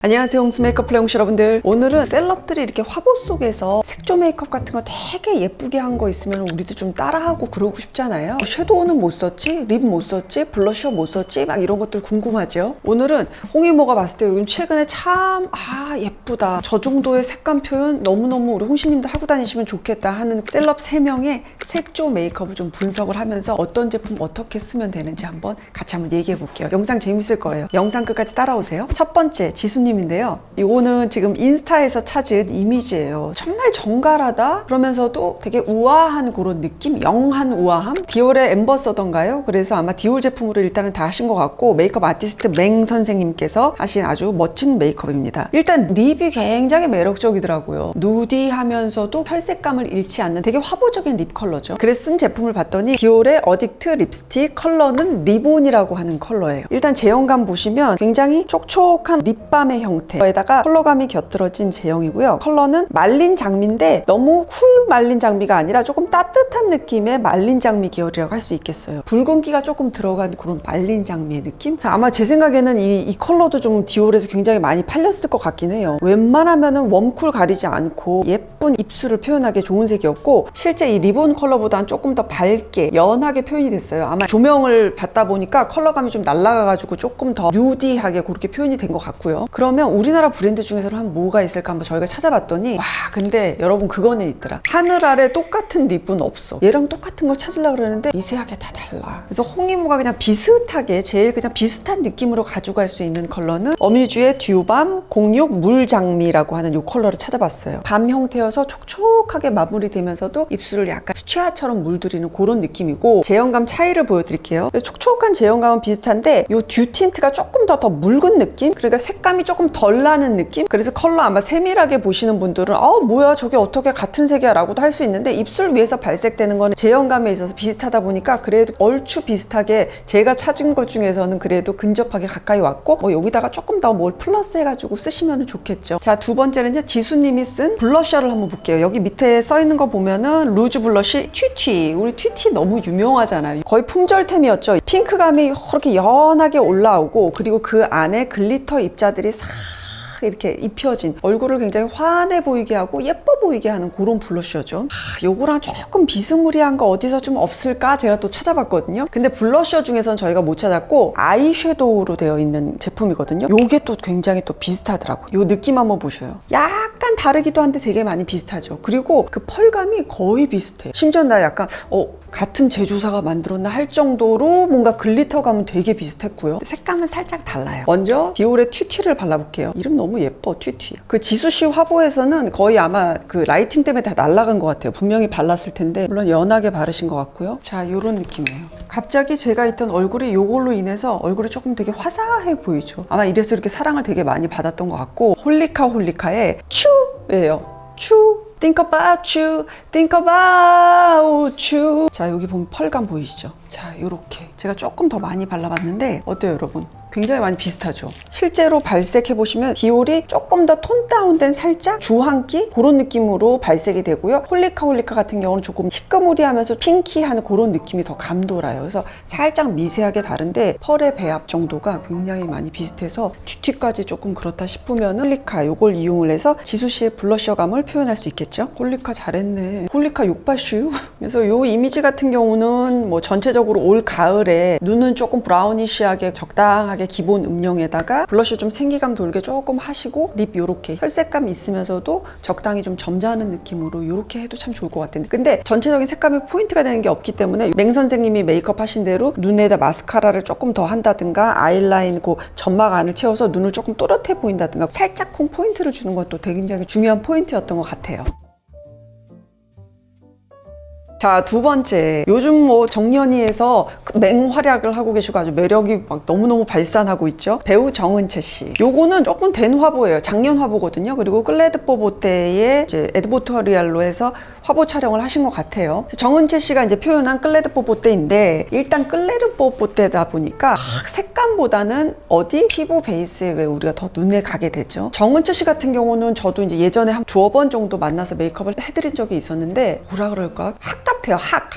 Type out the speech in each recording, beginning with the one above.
안녕하세요, 홍수 메이크업 플레이홍시 여러분들. 오늘은 셀럽들이 이렇게 화보 속에서 색조 메이크업 같은 거 되게 예쁘게 한 거 있으면 우리도 좀 따라하고 그러고 싶잖아요. 섀도우는 못 썼지? 립 못 썼지? 블러셔 못 썼지? 막 이런 것들 궁금하죠? 오늘은 홍이모가 봤을 때 요즘 최근에 참 예쁘다, 저 정도의 색감 표현 너무너무 우리 홍시님들 하고 다니시면 좋겠다 하는 셀럽 3명의 색조 메이크업을 좀 분석을 하면서 어떤 제품 어떻게 쓰면 되는지 한번 같이 한번 얘기해 볼게요. 영상 재밌을 거예요. 영상 끝까지 따라오세요. 첫 번째, 지수님인데요. 이거는 지금 인스타에서 찾은 이미지예요. 정말 정갈하다 그러면서도 되게 우아한 그런 느낌? 영한 우아함? 디올의 엠버서던가요? 그래서 아마 디올 제품으로 일단은 다 하신 것 같고, 메이크업 아티스트 맹 선생님께서 하신 아주 멋진 메이크업입니다. 일단 립이 굉장히 매력적이더라고요. 누디하면서도 혈색감을 잃지 않는 되게 화보적인 립 컬러죠. 그래서 쓴 제품을 봤더니 디올의 어딕트 립스틱, 컬러는 리본이라고 하는 컬러예요. 일단 제형감 보시면 굉장히 촉촉한 립밤의 형태에다가 컬러감이 곁들어진 제형이고요. 컬러는 말린 장미인데 너무 쿨 말린 장미가 아니라 조금 따뜻한 느낌의 말린 장미 계열이라고 할 수 있겠어요. 붉은기가 조금 들어간 그런 말린 장미의 느낌? 아마 제 생각에는 이 컬러도 좀 디올에서 굉장히 많이 팔렸을 것 같긴 해요. 웬만하면은 웜쿨 가리지 않고 예쁜 입술을 표현하기 좋은 색이었고, 실제 이 리본 컬러보다는 조금 더 밝게 연하게 표현이 됐어요. 아마 조명을 받다 보니까 컬러감이 좀 날아가가지고 조금 더 뉴디하게 그렇게 표현이 된 것 같고요. 그러면 우리나라 브랜드 중에서는 한 뭐가 있을까 한번 저희가 찾아봤더니, 근데 여러분 그거는 있더라. 하늘 아래 똑같은 립은 없어. 얘랑 똑같은 걸 찾으려고 그러는데 미세하게 다 달라. 그래서 홍이모가 그냥 비슷하게 제일 그냥 비슷한 느낌으로 가져갈 수 있는 컬러는 어뮤즈의 듀밤 06 물장미라고 하는 이 컬러를 찾아봤어요. 밤 형태여서 촉촉하게 마무리되면서도 입술을 약간 수채화처럼 물들이는 그런 느낌이고, 제형감 차이를 보여드릴게요. 촉촉한 제형감은 비슷한데 이 듀 틴트가 조금 더 묽은 느낌? 그러니까 색감이 조금 덜 나는 느낌? 그래서 컬러 아마 세밀하게 보시는 분들은 뭐야 저게 어떻게 같은 색이야 라고도 할 수 있는데, 입술 위에서 발색되는 거는 제형감에 있어서 비슷하다 보니까 그래도 얼추 비슷하게 제가 찾은 것 중에서는 그래도 근접하게 가까이 왔고, 여기다가 조금 더 뭘 플러스 해가지고 쓰시면 좋겠죠. 자, 두 번째는요, 지수님이 쓴 블러셔를 한번 볼게요. 여기 밑에 써있는 거 보면은 루즈 블러쉬 튀튀. 우리 튀튀 너무 유명하잖아요. 거의 품절템이었죠. 핑크감이 그렇게 연하게 올라오고, 그리고 그 안에 글리터 입자들이 싹 이렇게 입혀진, 얼굴을 굉장히 환해 보이게 하고 예뻐 보이게 하는 그런 블러셔죠. 요거랑 조금 비스무리한 거 어디서 좀 없을까 제가 또 찾아봤거든요. 근데 블러셔 중에선 저희가 못 찾았고 아이섀도우로 되어 있는 제품이거든요. 요게 또 굉장히 또 비슷하더라고요. 요 느낌 한번 보셔요. 약간 다르기도 한데 되게 많이 비슷하죠. 그리고 그 펄감이 거의 비슷해요. 심지어 나 약간 같은 제조사가 만들었나 할 정도로 뭔가 글리터감은 되게 비슷했고요. 색감은 살짝 달라요. 먼저 디올의 튀튀를 발라볼게요. 이름 너무 예뻐, 튀튀. 그 지수씨 화보에서는 거의 아마 그 라이팅 때문에 다 날아간 것 같아요. 분명히 발랐을 텐데, 물론 연하게 바르신 것 같고요. 자, 요런 느낌이에요. 갑자기 제가 있던 얼굴이 요걸로 인해서 얼굴이 조금 되게 화사해 보이죠. 아마 이래서 이렇게 사랑을 되게 많이 받았던 것 같고, 홀리카의 츄예요. 츄. Think about you, think about you. 자, 여기 보면 펄감 보이시죠? 자, 요렇게 제가 조금 더 많이 발라봤는데 어때요, 여러분? 굉장히 많이 비슷하죠. 실제로 발색해보시면 디올이 조금 더 톤 다운된 살짝 주황기 그런 느낌으로 발색이 되고요. 홀리카 같은 경우는 조금 희끄무리하면서 핑키한 그런 느낌이 더 감돌아요. 그래서 살짝 미세하게 다른데 펄의 배합 정도가 굉장히 많이 비슷해서 튀튀까지 조금 그렇다 싶으면 홀리카 요걸 이용을 해서 지수씨의 블러셔감을 표현할 수 있겠죠. 홀리카 잘했네. 홀리카 욕바슈. 그래서 요 이미지 같은 경우는 뭐 전체적으로 올 가을에 눈은 조금 브라우니시하게 적당하게 기본 음영에다가 블러셔 좀 생기감 돌게 조금 하시고, 립 요렇게 혈색감 있으면서도 적당히 좀 점잖은 느낌으로 요렇게 해도 참 좋을 것 같은데, 근데 전체적인 색감이 포인트가 되는 게 없기 때문에 맹 선생님이 메이크업 하신 대로 눈에다 마스카라를 조금 더 한다든가, 아이라인 그 점막 안을 채워서 눈을 조금 또렷해 보인다든가 살짝 포인트를 주는 것도 굉장히 중요한 포인트였던 것 같아요. 자, 두 번째, 요즘 뭐 정연이에서 맹활약을 하고 계시고 아주 매력이 막 너무너무 발산하고 있죠. 배우 정은채 씨. 요거는 조금 된 화보예요. 작년 화보거든요. 그리고 클레드 뽀보테의 이제 에드보토리알로 해서 화보 촬영을 하신 것 같아요. 정은채 씨가 이제 표현한 클레드 뽀보테인데, 일단 클레드 뽀보테다 보니까 색감보다는 피부 베이스에 왜 우리가 더 눈에 가게 되죠. 정은채 씨 같은 경우는 저도 이제 예전에 한 2번 정도 만나서 메이크업을 해드린 적이 있었는데, 뭐라 그럴까? 같아요. 학.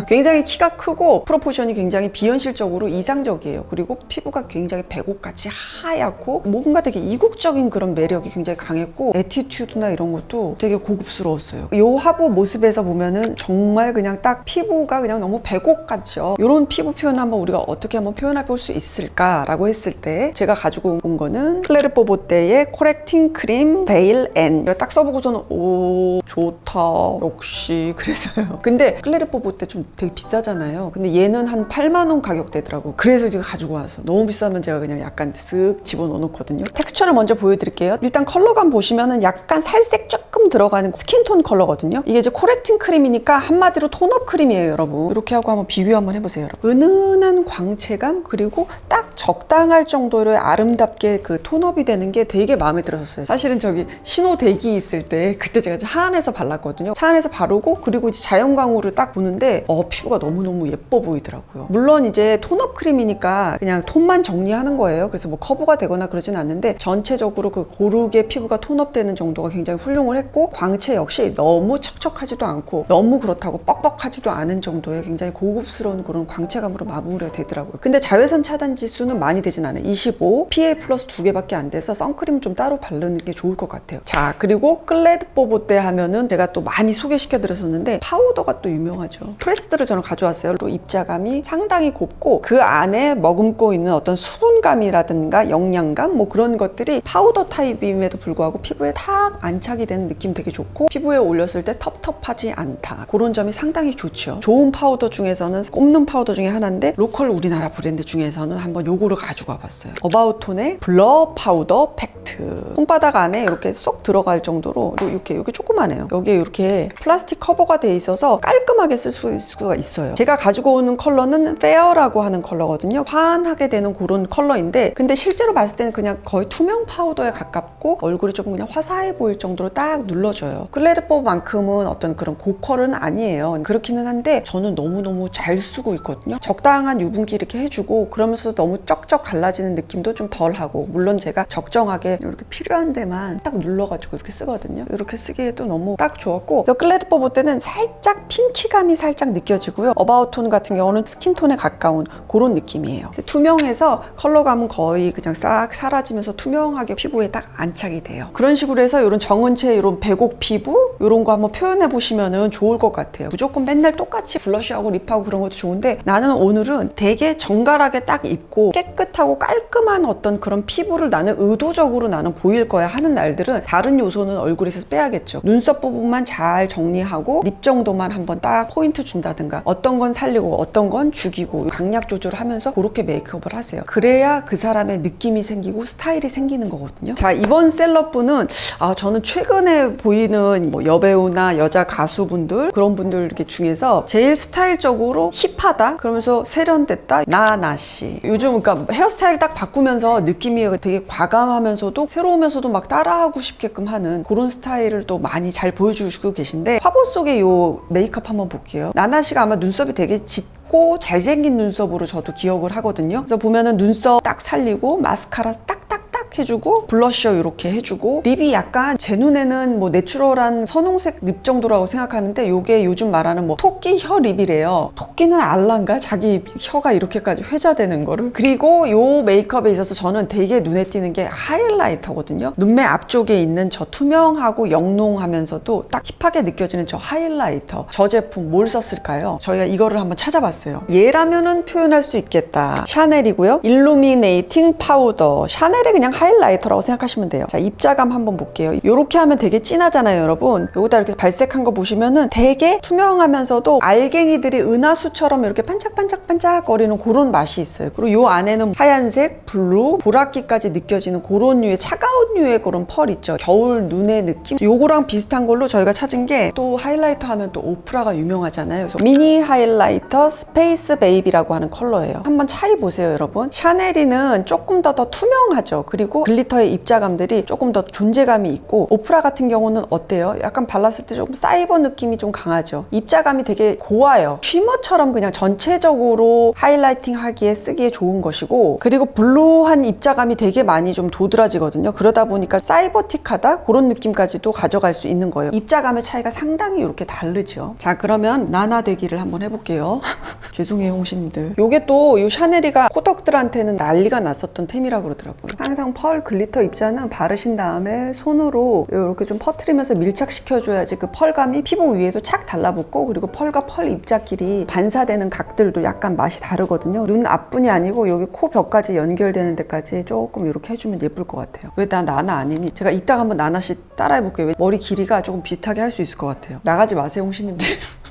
굉장히 키가 크고 프로포션이 굉장히 비현실적으로 이상적이에요. 그리고 피부가 굉장히 백옥같이 하얗고 뭔가 되게 이국적인 그런 매력이 굉장히 강했고 애티튜드나 이런 것도 되게 고급스러웠어요. 이 화보 모습에서 보면은 정말 그냥 딱 피부가 그냥 너무 백옥같죠. 이런 피부 표현 한번 우리가 어떻게 한번 표현해 볼 수 있을까라고 했을 때 제가 가지고 온 거는 클레르 뽀보떼의 코렉팅 크림 베일 N. 딱 써보고서는 오 좋다 역시 그래서요. 근데 클레르 뽀보떼 좀 되게 비싸잖아요. 근데 얘는 한 8만 원 가격대더라고. 그래서 제가 가지고 와서 너무 비싸면 제가 그냥 약간 쓱 집어넣어 놓거든요. 텍스처를 먼저 보여드릴게요. 일단 컬러감 보시면은 약간 살색 조금 들어가는 스킨톤 컬러거든요. 이게 이제 코렉팅 크림이니까 한마디로 톤업 크림이에요, 여러분. 이렇게 하고 한번 비교 한번 해보세요, 여러분. 은은한 광채감 그리고 딱 적당할 정도로 아름답게 그 톤업이 되는 게 되게 마음에 들었어요. 사실은 저기 신호 대기 있을 때 그때 제가 차 안에서 발랐거든요. 차 안에서 바르고 그리고 이제 자연광으로 딱 보는데 피부가 너무너무 예뻐 보이더라고요. 물론 이제 톤업 크림이니까 그냥 톤만 정리하는 거예요. 그래서 뭐 커버가 되거나 그러진 않는데 전체적으로 그 고르게 피부가 톤업되는 정도가 굉장히 훌륭을 했고 광채 역시 너무 척척하지도 않고 너무 그렇다고 뻑뻑하지도 않은 정도의 굉장히 고급스러운 그런 광채감으로 마무리가 되더라고요. 근데 자외선 차단 지수는 많이 되진 않아요. 25, PA 플러스 2개밖에 안 돼서 선크림 좀 따로 바르는 게 좋을 것 같아요. 자, 그리고 클레드 뽀보떼 하면은 제가 또 많이 소개시켜 드렸었는데 파우더가 또 유명하죠. 프레스드를 저는 가져왔어요. 또 입자감이 상당히 곱고 그 안에 머금고 있는 어떤 수분감이라든가 영양감 뭐 그런 것들이 파우더 타입임에도 불구하고 피부에 탁 안착이 되는 느낌 되게 좋고 피부에 올렸을 때 텁텁하지 않다. 그런 점이 상당히 좋죠. 좋은 파우더 중에서는 꼽는 파우더 중에 하나인데 로컬 우리나라 브랜드 중에서는 한번 요거를 가지고 와봤어요. 어바웃톤의 블러 파우더 팩트. 손바닥 안에 이렇게 쏙 들어갈 정도로 이렇게 조그마해요. 여기에 이렇게 플라스틱 커버가 돼 있어서 깔끔하게 쓸 수가 있어요. 제가 가지고 오는 컬러는 페어라고 하는 컬러거든요. 환하게 되는 그런 컬러인데 근데 실제로 봤을 때는 그냥 거의 투명 파우더에 가깝고 얼굴이 조금 그냥 화사해 보일 정도로 딱 눌러줘요. 클레르뽀만큼은 어떤 그런 고컬은 아니에요. 그렇기는 한데 저는 너무너무 잘 쓰고 있거든요. 적당한 유분기 이렇게 해주고 그러면서 너무 쩍쩍 갈라지는 느낌도 좀 덜하고 물론 제가 적정하게 이렇게 필요한 데만 딱 눌러가지고 이렇게 쓰거든요. 이렇게 쓰기에도 너무 딱 좋았고 그래서 클레드 뽀보떼는 살짝 핑키감이 살짝 느껴지고요. 어바웃톤 같은 경우는 스킨톤에 가까운 그런 느낌이에요. 투명해서 컬러감은 거의 그냥 싹 사라지면서 투명하게 피부에 딱 안착이 돼요. 그런 식으로 해서 이런 정은채 이런 백옥 피부 이런 거 한번 표현해 보시면은 좋을 것 같아요. 무조건 맨날 똑같이 블러셔하고 립하고 그런 것도 좋은데 나는 오늘은 되게 정갈하게 딱 입고 깨끗하고 깔끔한 어떤 그런 피부를 나는 의도적으로 나는 보일 거야 하는 날들은 다른 요소는 얼굴에서 빼야겠죠. 눈썹 부분만 잘 정리하고 립 정도만 한번 딱 포인트 준다든가 어떤 건 살리고 어떤 건 죽이고 강약 조절을 하면서 그렇게 메이크업을 하세요. 그래야 그 사람의 느낌이 생기고 스타일이 생기는 거거든요. 자, 이번 셀럽분은 저는 최근에 보이는 뭐 여배우나 여자 가수분들 그런 분들 이렇게 중에서 제일 스타일적으로 힙하다 그러면서 세련됐다 나나씨. 요즘 그러니까 헤어스타일 딱 바꾸면서 느낌이 되게 과감하면서도 새로우면서도 막 따라하고 싶게끔 하는 그런 스타일을 또 많이 잘 보여주시고 계신데 화보 속에 요 메이크업 한번 볼게요. 나나씨가 아마 눈썹이 되게 짙고 잘생긴 눈썹으로 저도 기억을 하거든요. 그래서 보면은 눈썹 딱 살리고 마스카라 딱딱딱 해주고 블러셔 이렇게 해주고 립이 약간 제 눈에는 뭐 내추럴한 선홍색 립 정도라고 생각하는데 요게 요즘 말하는 뭐 토끼 혀 립이래요. 토끼는 알란가? 자기 혀가 이렇게까지 회자되는 거를. 그리고 요 메이크업에 있어서 저는 되게 눈에 띄는 게 하이라이터거든요. 눈매 앞쪽에 있는 저 투명하고 영롱하면서도 딱 힙하게 느껴지는 저 하이라이터. 저 제품 뭘 썼을까요? 저희가 이거를 한번 찾아봤어요. 얘라면은 표현할 수 있겠다. 샤넬이고요. 일루미네이팅 파우더. 샤넬의 그냥 하이라이터라고 생각하시면 돼요. 자, 입자감 한번 볼게요. 이렇게 하면 되게 진하잖아요, 여러분. 여기다 이렇게 발색한 거 보시면은 되게 투명하면서도 알갱이들이 은하수처럼 이렇게 반짝반짝반짝거리는 그런 맛이 있어요. 그리고 요 안에는 하얀색, 블루, 보라기까지 느껴지는 그런 류의 차가운 류의 그런 펄 있죠. 겨울 눈의 느낌. 요거랑 비슷한 걸로 저희가 찾은 게 또 하이라이터 하면 또 오프라가 유명하잖아요. 그래서 미니 하이라이터 스페이스 베이비라고 하는 컬러예요. 한번 차이 보세요, 여러분. 샤넬이는 조금 더 투명하죠. 그리고 그리고 글리터의 입자감들이 조금 더 존재감이 있고, 오프라 같은 경우는 어때요? 약간 발랐을 때 조금 사이버 느낌이 좀 강하죠. 입자감이 되게 고와요. 쉬머처럼 그냥 전체적으로 하이라이팅 하기에 쓰기에 좋은 것이고, 그리고 블루한 입자감이 되게 많이 좀 도드라지거든요. 그러다 보니까 사이버틱하다 그런 느낌까지도 가져갈 수 있는 거예요. 입자감의 차이가 상당히 이렇게 다르죠. 자, 그러면 나나되기를 한번 해볼게요. 죄송해요, 홍시님들. 요게 또 이 샤넬이가 코덕들한테는 난리가 났었던 템이라 그러더라고요. 항상 펄 글리터 입자는 바르신 다음에 손으로 이렇게 좀 퍼트리면서 밀착시켜줘야지 그 펄감이 피부 위에도 착 달라붙고, 그리고 펄과 펄 입자끼리 반사되는 각들도 약간 맛이 다르거든요. 눈 앞뿐이 아니고 여기 코 벽까지 연결되는 데까지 조금 이렇게 해주면 예쁠 것 같아요. 왜 나 나나 아니니? 제가 이따가 한번 나나씨 따라해볼게요. 머리 길이가 조금 비슷하게 할 수 있을 것 같아요. 나가지 마세요, 홍시님들.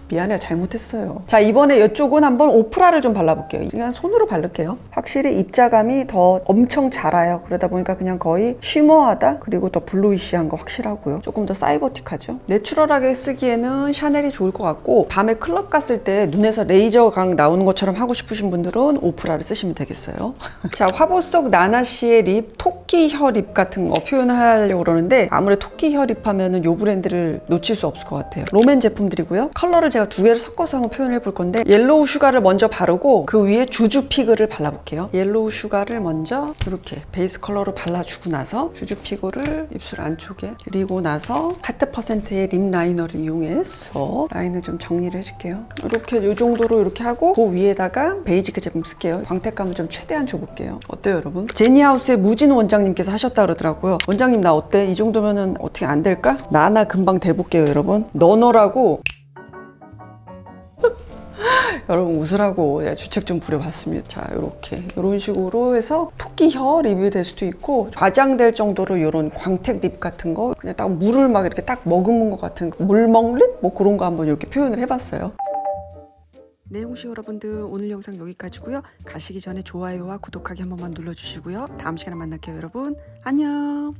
미안해요, 잘못했어요. 자, 이번에 이쪽은 한번 오프라를 좀 발라볼게요. 그냥 손으로 바를게요. 확실히 입자감이 더 엄청 자라요. 그러다 보니까 그냥 거의 쉬머하다, 그리고 더 블루이시한 거 확실하고요. 조금 더 사이버틱하죠. 내추럴하게 쓰기에는 샤넬이 좋을 것 같고, 밤에 클럽 갔을 때 눈에서 레이저 강 나오는 것처럼 하고 싶으신 분들은 오프라를 쓰시면 되겠어요. 자, 화보 속 나나씨의 립, 토끼 혀 립 같은 거 표현하려고 그러는데, 아무래도 토끼 혀 립 하면은 이 브랜드를 놓칠 수 없을 것 같아요. 롬앤 제품들이고요. 컬러를 제가 두 개를 섞어서 한번 표현해 볼 건데, 옐로우 슈가를 먼저 바르고 그 위에 주주 피그를 발라볼게요. 옐로우 슈가를 먼저 이렇게 베이스 컬러로 발라주고 나서 주주 피그를 입술 안쪽에, 그리고 나서 하트 퍼센트의 립 라이너를 이용해서 라인을 좀 정리를 해줄게요. 이렇게 이 정도로 이렇게 하고, 그 위에다가 베이지크 제품 쓸게요. 광택감을 좀 최대한 줘볼게요. 어때요, 여러분? 제니하우스의 무진 원장님께서 하셨다 그러더라고요. 원장님 나 어때? 이 정도면은 어떻게 안 될까? 나나 금방 대볼게요, 여러분. 너너라고 여러분 웃으라고 제가 주책 좀 부려봤습니다. 자, 이렇게 이런 식으로 해서 토끼 혀 리뷰 될 수도 있고, 과장될 정도로 이런 광택 립 같은 거, 그냥 딱 물을 막 이렇게 딱 머금은 것 같은 물먹 립? 뭐 그런 거 한번 이렇게 표현을 해봤어요. 네, 홍시 여러분들, 오늘 영상 여기까지고요. 가시기 전에 좋아요와 구독하기 한 번만 눌러주시고요. 다음 시간에 만날게요, 여러분. 안녕.